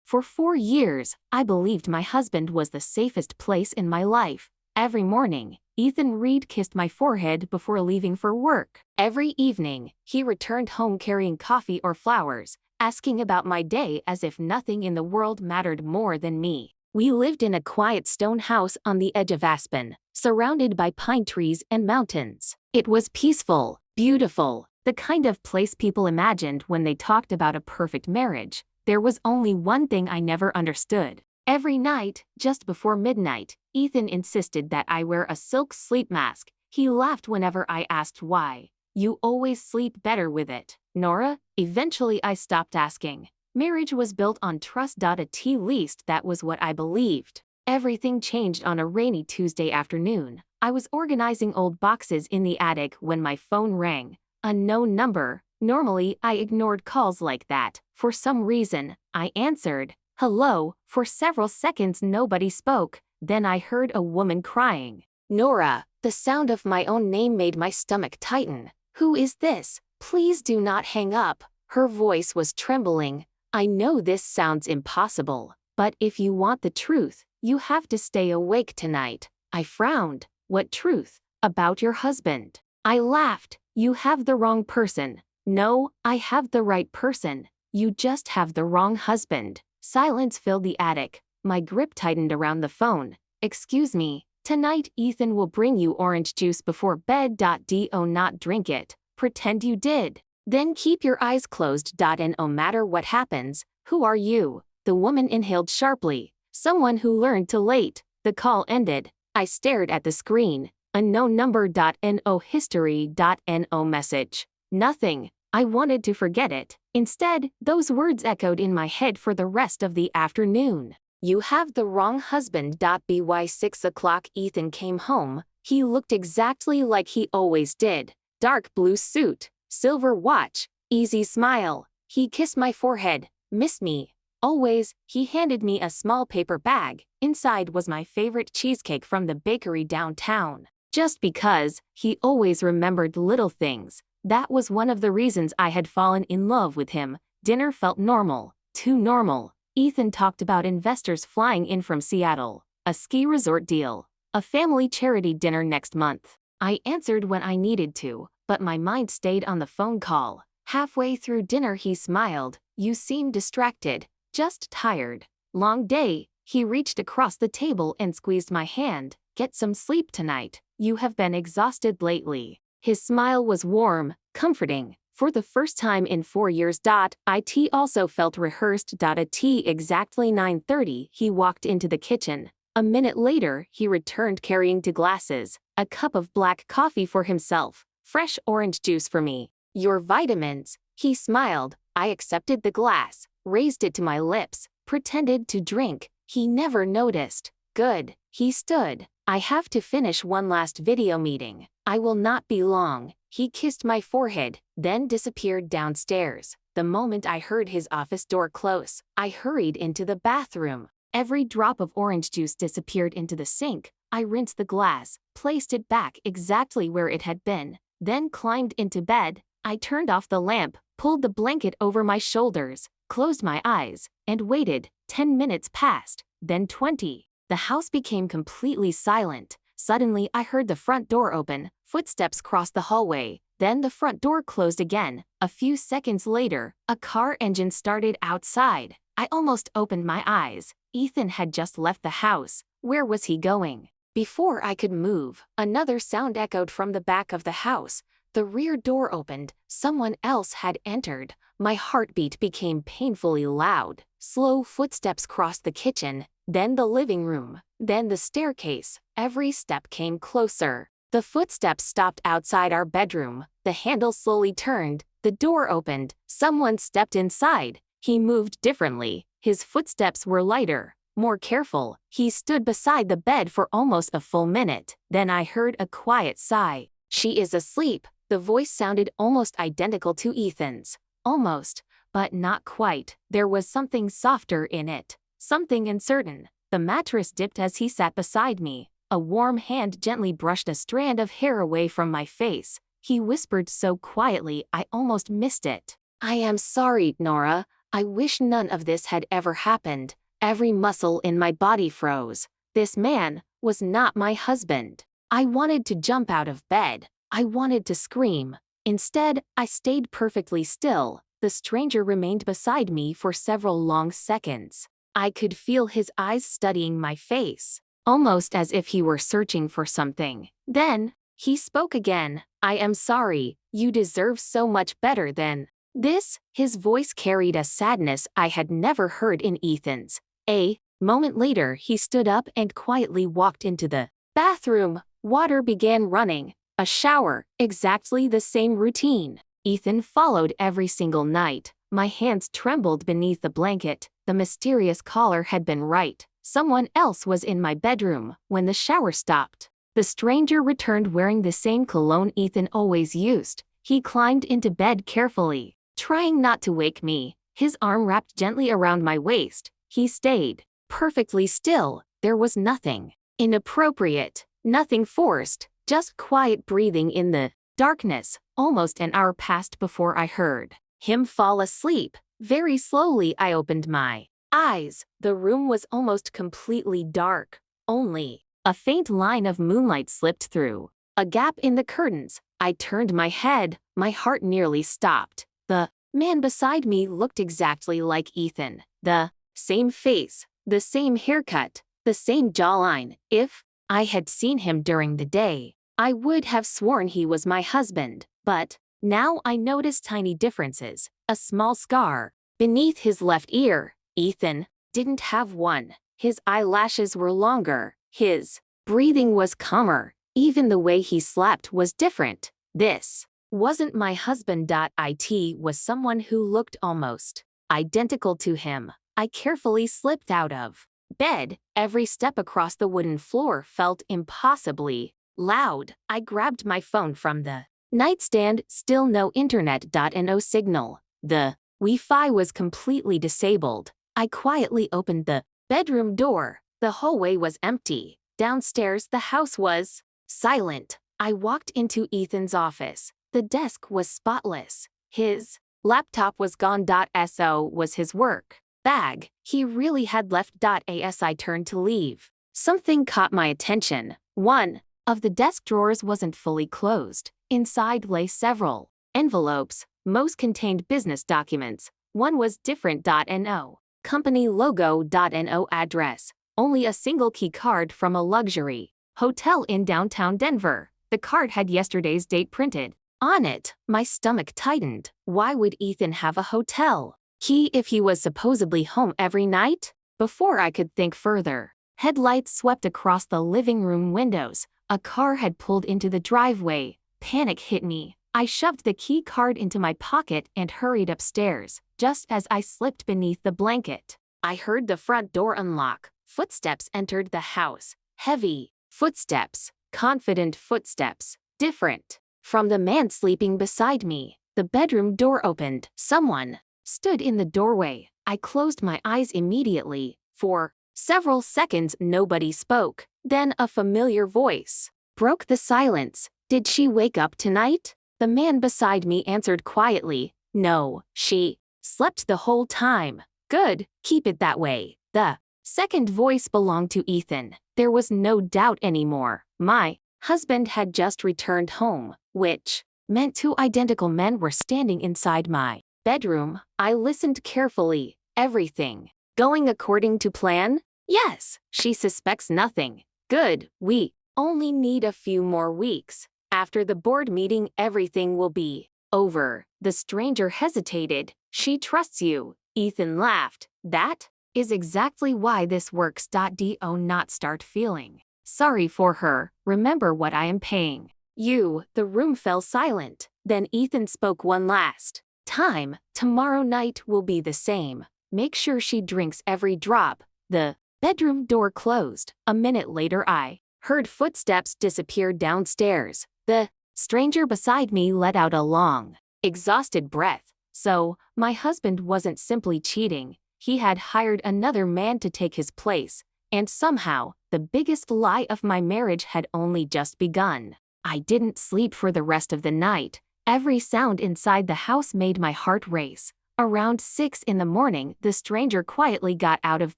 For 4 years, I believed my husband was the safest place in my life. Every morning, Ethan Reed kissed my forehead before leaving for work. Every evening, he returned home carrying coffee or flowers, asking about my day as if nothing in the world mattered more than me. We lived in a quiet stone house on the edge of Aspen, surrounded by pine trees and mountains. It was peaceful, beautiful, the kind of place people imagined when they talked about a perfect marriage. There was only one thing I never understood. Every night, just before midnight, Ethan insisted that I wear a silk sleep mask. He laughed whenever I asked why. "You always sleep better with it, Nora." Eventually I stopped asking. Marriage was built on trust. At least that was what I believed. Everything changed on a rainy Tuesday afternoon. I was organizing old boxes in the attic when my phone rang. Unknown number. Normally, I ignored calls like that. For some reason, I answered. "Hello." For several seconds nobody spoke. Then I heard a woman crying. "Nora." The sound of my own name made my stomach tighten. "Who is this? Please do not hang up." Her voice was trembling. "I know this sounds impossible, but if you want the truth, you have to stay awake tonight." I frowned. "What truth?" "About your husband." I laughed. "You have the wrong person." "No, I have the right person. You just have the wrong husband." Silence filled the attic. My grip tightened around the phone. "Excuse me. Tonight Ethan will bring you orange juice before bed. Do not drink it. Pretend you did. Then keep your eyes closed. And no matter what happens, who are you?" The woman inhaled sharply. "Someone who learned to late." The call ended. I stared at the screen. Unknown number. No history. No message. Nothing. I wanted to forget it. Instead, those words echoed in my head for the rest of the afternoon. "You have the wrong husband." By 6 o'clock Ethan came home. He looked exactly like he always did. Dark blue suit, silver watch, easy smile. He kissed my forehead. "Miss me?" "Always." He handed me a small paper bag. Inside was my favorite cheesecake from the bakery downtown. Just because, he always remembered little things. That was one of the reasons I had fallen in love with him. Dinner felt normal. Too normal. Ethan talked about investors flying in from Seattle, a ski resort deal, a family charity dinner next month. I answered when I needed to, but my mind stayed on the phone call. Halfway through dinner he smiled. "You seem distracted." "Just tired." "Long day." He reached across the table and squeezed my hand. "Get some sleep tonight. You have been exhausted lately." His smile was warm, comforting. For the first time in 4 years. It also felt rehearsed. At exactly 9:30 he walked into the kitchen. A minute later he returned carrying 2 glasses, a cup of black coffee for himself, fresh orange juice for me. "Your vitamins." He smiled. I accepted the glass, raised it to my lips, pretended to drink. He never noticed. "Good." He stood. "I have to finish one last video meeting. I will not be long." He kissed my forehead, then disappeared downstairs. The moment I heard his office door close, I hurried into the bathroom. Every drop of orange juice disappeared into the sink. I rinsed the glass, placed it back exactly where it had been, then climbed into bed. I turned off the lamp, pulled the blanket over my shoulders, closed my eyes, and waited. 10 minutes passed, then 20. The house became completely silent. Suddenly I heard the front door open, footsteps crossed the hallway, then the front door closed again. A few seconds later, a car engine started outside. I almost opened my eyes. Ethan had just left the house. Where was he going? Before I could move, another sound echoed from the back of the house. The rear door opened. Someone else had entered. My heartbeat became painfully loud. Slow footsteps crossed the kitchen, then the living room, then the staircase. Every step came closer. The footsteps stopped outside our bedroom. The handle slowly turned. The door opened. Someone stepped inside. He moved differently. His footsteps were lighter, more careful. He stood beside the bed for almost a full minute. Then I heard a quiet sigh. "She is asleep." The voice sounded almost identical to Ethan's. Almost, but not quite. There was something softer in it, something uncertain. The mattress dipped as he sat beside me. A warm hand gently brushed a strand of hair away from my face. He whispered so quietly I almost missed it. "I am sorry, Nora. I wish none of this had ever happened. Every muscle in my body froze. This man was not my husband. I wanted to jump out of bed. I wanted to scream. Instead, I stayed perfectly still. The stranger remained beside me for several long seconds. I could feel his eyes studying my face, almost as if he were searching for something. Then, he spoke again. "I am sorry. You deserve so much better than this." His voice carried a sadness I had never heard in Ethan's. A moment later, he stood up and quietly walked into the bathroom. Water began running. A shower, exactly the same routine. Ethan followed every single night. My hands trembled beneath the blanket. The mysterious caller had been right. Someone else was in my bedroom. When the shower stopped, the stranger returned wearing the same cologne Ethan always used. He climbed into bed carefully, trying not to wake me. His arm wrapped gently around my waist. He stayed perfectly still. There was nothing inappropriate, nothing forced, just quiet breathing in the darkness. Almost an hour passed before I heard him fall asleep. Very slowly I opened my eyes. The room was almost completely dark. Only a faint line of moonlight slipped through a gap in the curtains. I turned my head. My heart nearly stopped. The man beside me looked exactly like Ethan. The same face, the same haircut, the same jawline. If I had seen him during the day, I would have sworn he was my husband. But now I noticed tiny differences. A small scar beneath his left ear. Ethan didn't have one. His eyelashes were longer. His breathing was calmer. Even the way he slept was different. This wasn't my husband. It was someone who looked almost identical to him. I carefully slipped out of bed. Every step across the wooden floor felt impossibly loud. I grabbed my phone from the nightstand. Still no internet. No signal. The Wi-Fi was completely disabled. I quietly opened the bedroom door. The hallway was empty. Downstairs, the house was silent. I walked into Ethan's office. The desk was spotless. His laptop was gone. So was his work bag. He really had left. As I turned to leave, something caught my attention. One of the desk drawers wasn't fully closed. Inside lay several envelopes. Most contained business documents. One was different. No company logo. No address. Only a single key card from a luxury hotel in downtown Denver. The card had yesterday's date printed on it. My stomach tightened. Why would Ethan have a hotel key if he was supposedly home every night? Before I could think further, headlights swept across the living room windows. A car had pulled into the driveway. Panic hit me. I shoved the key card into my pocket and hurried upstairs. Just as I slipped beneath the blanket, I heard the front door unlock. Footsteps entered the house. Heavy footsteps, confident footsteps, different from the man sleeping beside me. The bedroom door opened. Someone stood in the doorway. I closed my eyes immediately. For several seconds, nobody spoke. Then a familiar voice broke the silence. "Did she wake up tonight?" The man beside me answered quietly. "No, she slept the whole time." "Good, keep it that way." The second voice belonged to Ethan. There was no doubt anymore. My husband had just returned home, which meant two identical men were standing inside my bedroom. I listened carefully. Everything going according to plan? Yes. She suspects nothing. Good. We only need a few more weeks. After the board meeting, everything will be over. The stranger hesitated. "She trusts you." Ethan laughed. "That is exactly why this works. Do not start feeling sorry for her. Remember what I am paying you." The room fell silent. Then Ethan spoke one last time. "Tomorrow night will be the same. Make sure she drinks every drop." The bedroom door closed. A minute later, I heard footsteps disappear downstairs. The stranger beside me let out a long, exhausted breath. So, my husband wasn't simply cheating. He had hired another man to take his place. And somehow, the biggest lie of my marriage had only just begun. I didn't sleep for the rest of the night. Every sound inside the house made my heart race. Around 6 in the morning, the stranger quietly got out of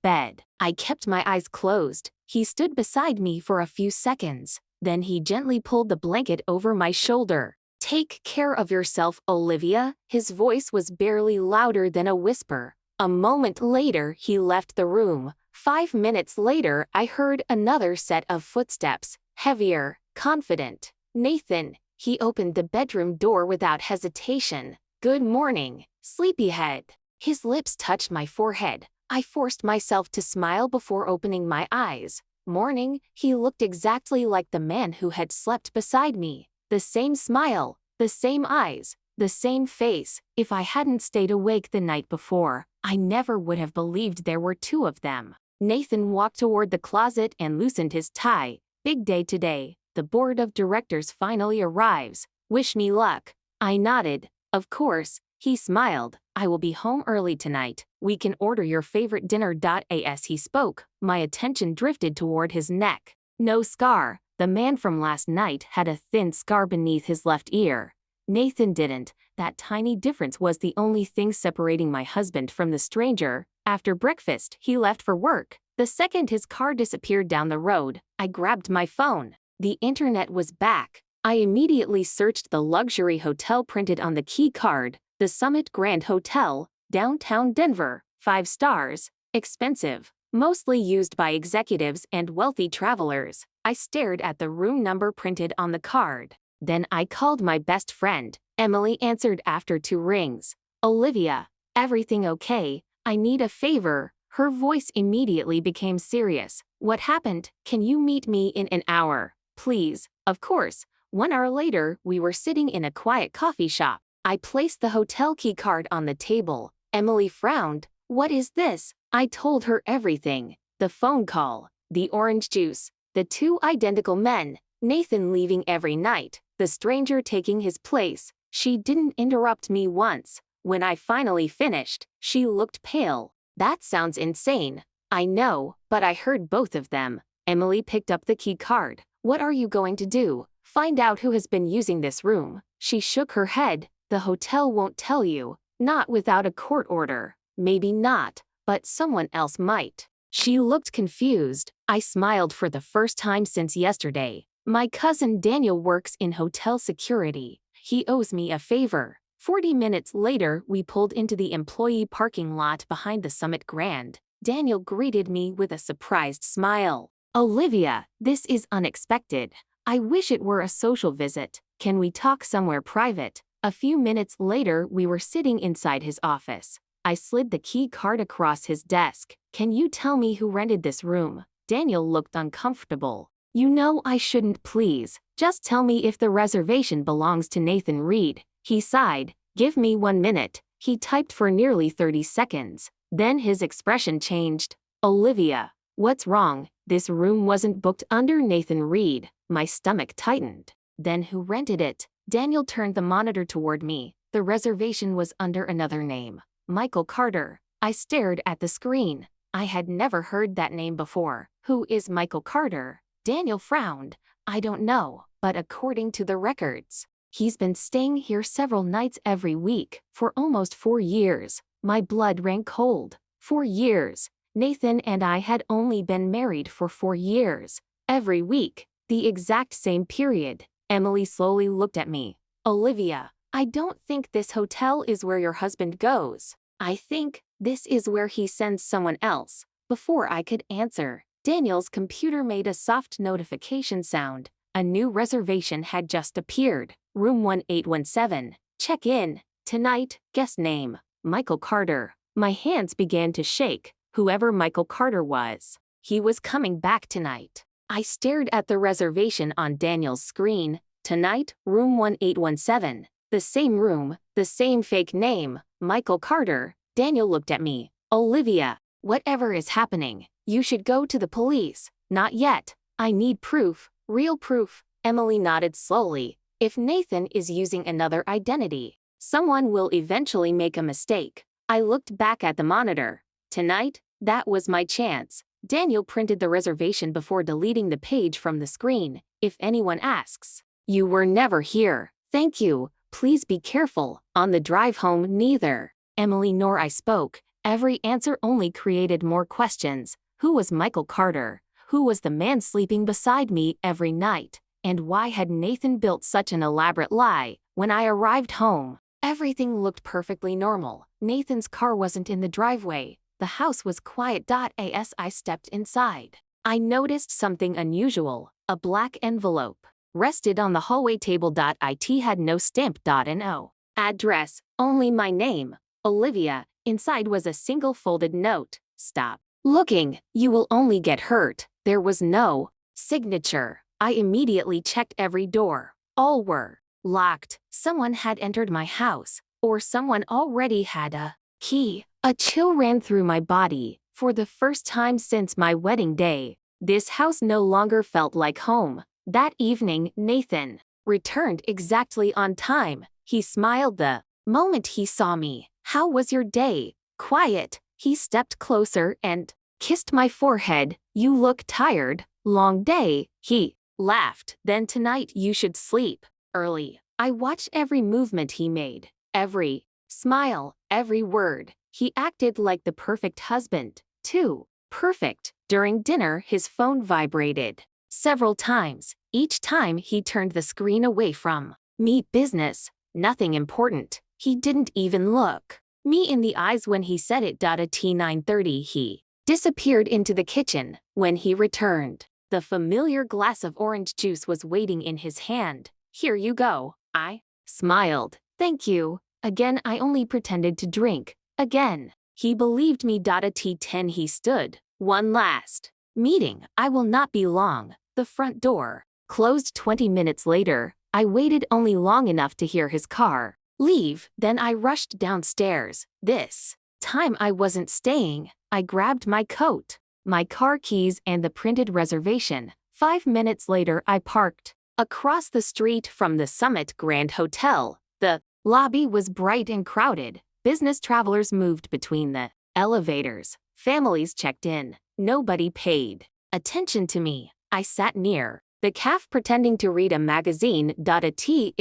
bed. I kept my eyes closed. He stood beside me for a few seconds. Then he gently pulled the blanket over my shoulder. "Take care of yourself, Olivia." His voice was barely louder than a whisper. A moment later, he left the room. 5 minutes later, I heard another set of footsteps, heavier, confident. "Nathan." He opened the bedroom door without hesitation. "Good morning, sleepyhead." His lips touched my forehead. I forced myself to smile before opening my eyes. "Morning." He looked exactly like the man who had slept beside me. The same smile, the same eyes, the same face. If I hadn't stayed awake the night before, I never would have believed there were two of them. Nathan walked toward the closet and loosened his tie. "Big day today. The board of directors finally arrives. Wish me luck." I nodded. "Of course." He smiled. "I will be home early tonight. We can order your favorite dinner." As he spoke, my attention drifted toward his neck. No scar. The man from last night had a thin scar beneath his left ear. Nathan didn't. That tiny difference was the only thing separating my husband from the stranger. After breakfast, he left for work. The second his car disappeared down the road, I grabbed my phone. The internet was back. I immediately searched the luxury hotel printed on the key card, the Summit Grand Hotel, downtown Denver, 5 stars, expensive, mostly used by executives and wealthy travelers. I stared at the room number printed on the card. Then I called my best friend. Emily answered after 2 rings. "Olivia, everything okay? I need a favor." Her voice immediately became serious. "What happened? Can you meet me in an hour? Please." Of course. 1 hour later, we were sitting in a quiet coffee shop. I placed the hotel key card on the table. Emily frowned. "What is this?" I told her everything. The phone call, the orange juice, the 2 identical men, Nathan leaving every night, the stranger taking his place. She didn't interrupt me once. When I finally finished, she looked pale. "That sounds insane." "I know, but I heard both of them." Emily picked up the key card. "What are you going to do? Find out who has been using this room?" She shook her head. "The hotel won't tell you. Not without a court order." "Maybe not, but someone else might." She looked confused. I smiled for the first time since yesterday. "My cousin Daniel works in hotel security. He owes me a favor." 40 minutes later, we pulled into the employee parking lot behind the Summit Grand. Daniel greeted me with a surprised smile. "Olivia, this is unexpected. I wish it were a social visit. Can we talk somewhere private?" A few minutes later, we were sitting inside his office. I slid the key card across his desk. "Can you tell me who rented this room?" Daniel looked uncomfortable. "You know I shouldn't, please. Just tell me if the reservation belongs to Nathan Reed." He sighed. "Give me 1 minute." He typed for nearly 30 seconds. Then his expression changed. "Olivia, what's wrong? This room wasn't booked under Nathan Reed." My stomach tightened. "Then who rented it?" Daniel turned the monitor toward me. "The reservation was under another name. Michael Carter." I stared at the screen. I had never heard that name before. "Who is Michael Carter?" Daniel frowned. "I don't know, but according to the records, he's been staying here several nights every week for almost 4 years. My blood ran cold. 4 years. Nathan and I had only been married for 4 years. Every week, the exact same period. Emily slowly looked at me. "Olivia, I don't think this hotel is where your husband goes. I think this is where he sends someone else." Before I could answer, Daniel's computer made a soft notification sound. A new reservation had just appeared. Room 1817. Check in. Tonight, guest name, Michael Carter. My hands began to shake. Whoever Michael Carter was, he was coming back tonight. I stared at the reservation on Daniel's screen. Tonight, room 1817. The same room, the same fake name, Michael Carter. Daniel looked at me. "Olivia, whatever is happening, you should go to the police." "Not yet. I need proof, real proof." Emily nodded slowly. "If Nathan is using another identity, someone will eventually make a mistake." I looked back at the monitor. Tonight, that was my chance. Daniel printed the reservation before deleting the page from the screen. "If anyone asks, you were never here. Thank you. Please be careful. On the drive home, neither." Emily nor I spoke. Every answer only created more questions. Who was Michael Carter? Who was the man sleeping beside me every night? And why had Nathan built such an elaborate lie? When I arrived home, everything looked perfectly normal. Nathan's car wasn't in the driveway. The house was quiet. As I stepped inside, I noticed something unusual. A black envelope rested on the hallway table. It had no stamp. No address, only my name, Olivia. Inside was a single folded note. Stop looking, you will only get hurt. There was no signature. I immediately checked every door. All were locked. Someone had entered my house, or someone already had a key. A chill ran through my body. For the first time since my wedding day, this house no longer felt like home. That evening, Nathan returned exactly on time. He smiled the moment he saw me. How was your day? Quiet. He stepped closer and kissed my forehead. You look tired. Long day. He laughed. Then tonight you should sleep early. I watched every movement he made, every smile, every word. He acted like the perfect husband, too perfect. During dinner, his phone vibrated several times. Each time he turned the screen away from me. Business, nothing important. He didn't even look me in the eyes when he said it. At 9:30 he disappeared into the kitchen. When he returned, the familiar glass of orange juice was waiting in his hand. Here you go. I smiled. Thank you. Again, I only pretended to drink. Again, he believed me. At 10 he stood. One last meeting. I will not be long. The front door closed 20 minutes later. I waited only long enough to hear his car leave. Then I rushed downstairs. This time I wasn't staying. I grabbed my coat, my car keys, and the printed reservation. 5 minutes later, I parked across the street from the Summit Grand Hotel. The lobby was bright and crowded. Business travelers moved between the elevators. Families checked in. Nobody paid attention to me. I sat near the cafe pretending to read a magazine. At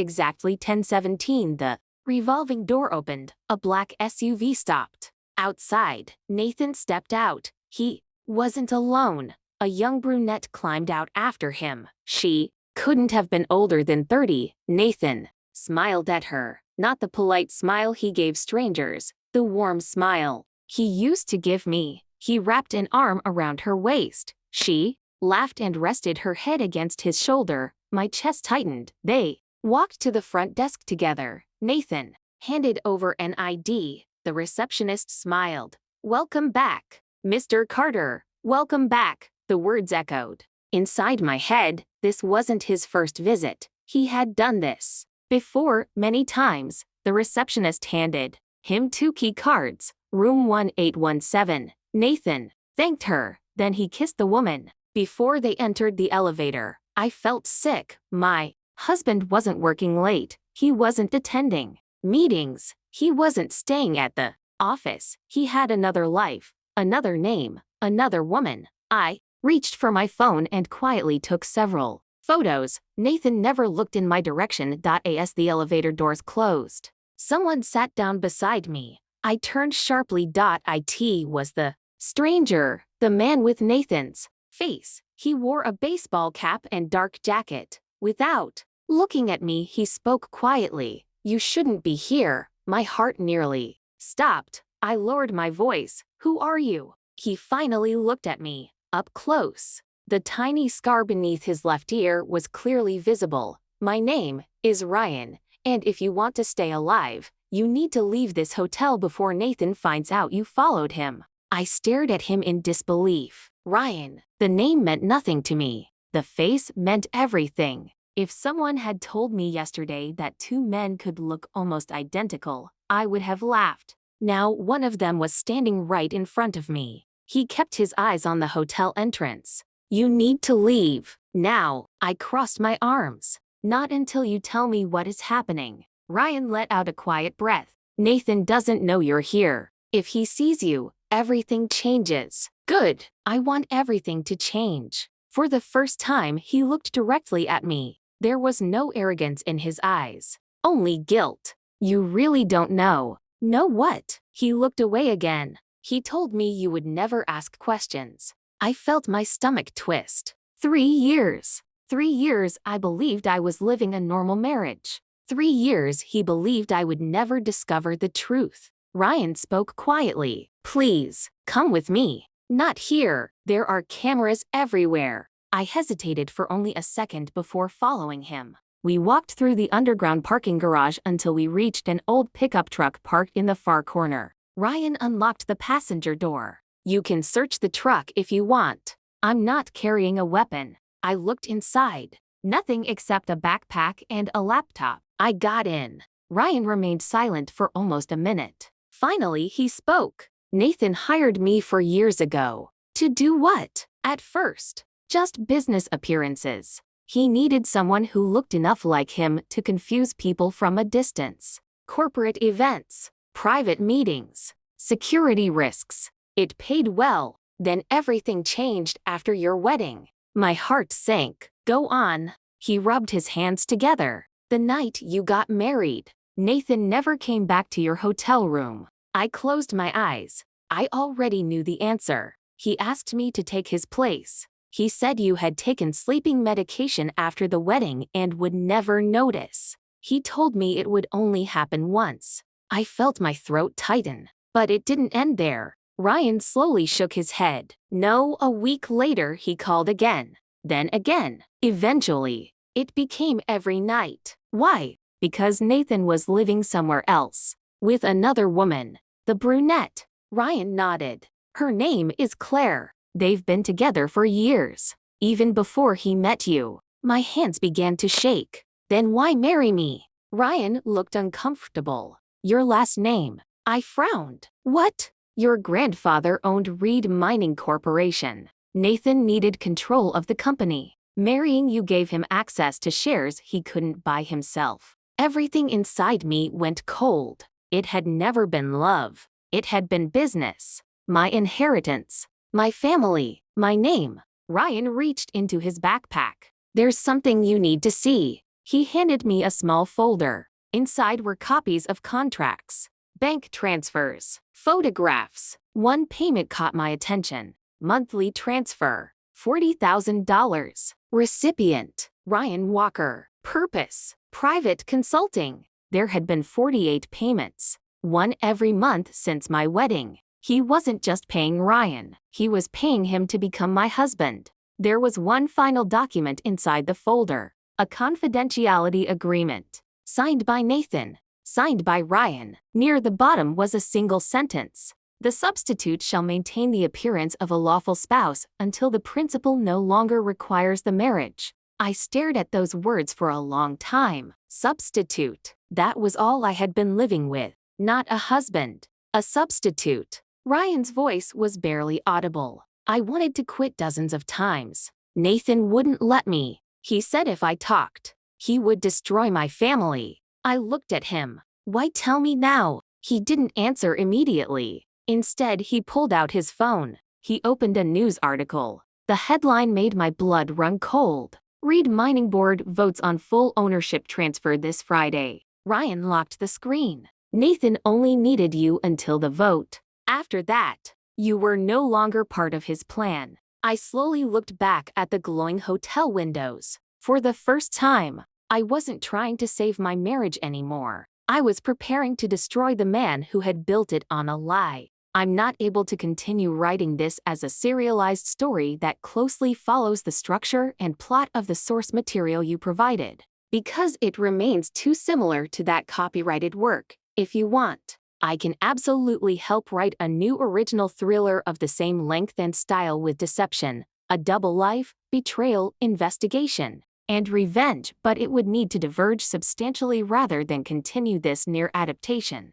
exactly 10:17 the revolving door opened. A black SUV stopped outside. Nathan stepped out. He wasn't alone. A young brunette climbed out after him. She couldn't have been older than 30. Nathan smiled at her. Not the polite smile he gave strangers, the warm smile he used to give me. He wrapped an arm around her waist. She laughed and rested her head against his shoulder. My chest tightened. They walked to the front desk together. Nathan handed over an ID. The receptionist smiled. Welcome back, Mr. Carter. Welcome back, the words echoed. Inside my head, this wasn't his first visit. He had done this before many times. The receptionist handed him 2 key cards. Room 1817. Nathan thanked her. Then he kissed the woman. Before they entered the elevator, I felt sick. My husband wasn't working late. He wasn't attending meetings. He wasn't staying at the office. He had another life, another name, another woman. I reached for my phone and quietly took several photos. Nathan never looked in my direction. As the elevator doors closed, someone sat down beside me. I turned sharply. It was the stranger, the man with Nathan's face. He wore a baseball cap and dark jacket. Without looking at me, he spoke quietly. You shouldn't be here. My heart nearly stopped. I lowered my voice. Who are you? He finally looked at me, up close. The tiny scar beneath his left ear was clearly visible. My name is Ryan, and if you want to stay alive, you need to leave this hotel before Nathan finds out you followed him. I stared at him in disbelief. Ryan. The name meant nothing to me. The face meant everything. If someone had told me yesterday that 2 men could look almost identical, I would have laughed. Now one of them was standing right in front of me. He kept his eyes on the hotel entrance. You need to leave now. I crossed my arms. Not until you tell me what is happening. Ryan let out a quiet breath. Nathan doesn't know you're here. If he sees you, everything changes. Good. I want everything to change. For the first time, he looked directly at me. There was no arrogance in his eyes, only guilt. You really don't know. No what? He looked away again. He told me you would never ask questions. I felt my stomach twist. 3 years. 3 years I believed I was living a normal marriage. 3 years he believed I would never discover the truth. Ryan spoke quietly. Please, come with me. Not here. There are cameras everywhere. I hesitated for only a second before following him. We walked through the underground parking garage until we reached an old pickup truck parked in the far corner. Ryan unlocked the passenger door. You can search the truck if you want. I'm not carrying a weapon. I looked inside. Nothing except a backpack and a laptop. I got in. Ryan remained silent for almost a minute. Finally, he spoke. Nathan hired me 4 years ago. To do what? At first, just business appearances. He needed someone who looked enough like him to confuse people from a distance. Corporate events, private meetings, security risks. It paid well. Then everything changed after your wedding. My heart sank. Go on. He rubbed his hands together. The night you got married, Nathan never came back to your hotel room. I closed my eyes. I already knew the answer. He asked me to take his place. He said you had taken sleeping medication after the wedding and would never notice. He told me it would only happen once. I felt my throat tighten. But it didn't end there. Ryan slowly shook his head. No, a week later he called again. Then again. Eventually, it became every night. Why? Because Nathan was living somewhere else. With another woman. The brunette. Ryan nodded. Her name is Claire. They've been together for years. Even before he met you. My hands began to shake. Then why marry me? Ryan looked uncomfortable. Your last name. I frowned. What? Your grandfather owned Reed Mining Corporation. Nathan needed control of the company. Marrying you gave him access to shares he couldn't buy himself. Everything inside me went cold. It had never been love. It had been business. My inheritance. My family. My name. Ryan reached into his backpack. There's something you need to see. He handed me a small folder. Inside were copies of contracts, bank transfers, photographs. One payment caught my attention. Monthly transfer. $40,000. Recipient. Ryan Walker. Purpose. Private consulting. There had been 48 payments. One every month since my wedding. He wasn't just paying Ryan. He was paying him to become my husband. There was one final document inside the folder. A confidentiality agreement. Signed by Nathan. Signed by Ryan. Near the bottom was a single sentence. The substitute shall maintain the appearance of a lawful spouse until the principal no longer requires the marriage. I stared at those words for a long time. Substitute. That was all I had been living with. Not a husband. A substitute. Ryan's voice was barely audible. I wanted to quit dozens of times. Nathan wouldn't let me. He said if I talked, he would destroy my family. I looked at him. Why tell me now? He didn't answer immediately. Instead, he pulled out his phone. He opened a news article. The headline made my blood run cold. Reed Mining Board votes on full ownership transfer this Friday. Ryan locked the screen. Nathan only needed you until the vote. After that, you were no longer part of his plan. I slowly looked back at the glowing hotel windows. For the first time, I wasn't trying to save my marriage anymore. I was preparing to destroy the man who had built it on a lie. I'm not able to continue writing this as a serialized story that closely follows the structure and plot of the source material you provided, because it remains too similar to that copyrighted work. If you want, I can absolutely help write a new original thriller of the same length and style with deception, a double life, betrayal, investigation, and revenge, but it would need to diverge substantially rather than continue this near adaptation.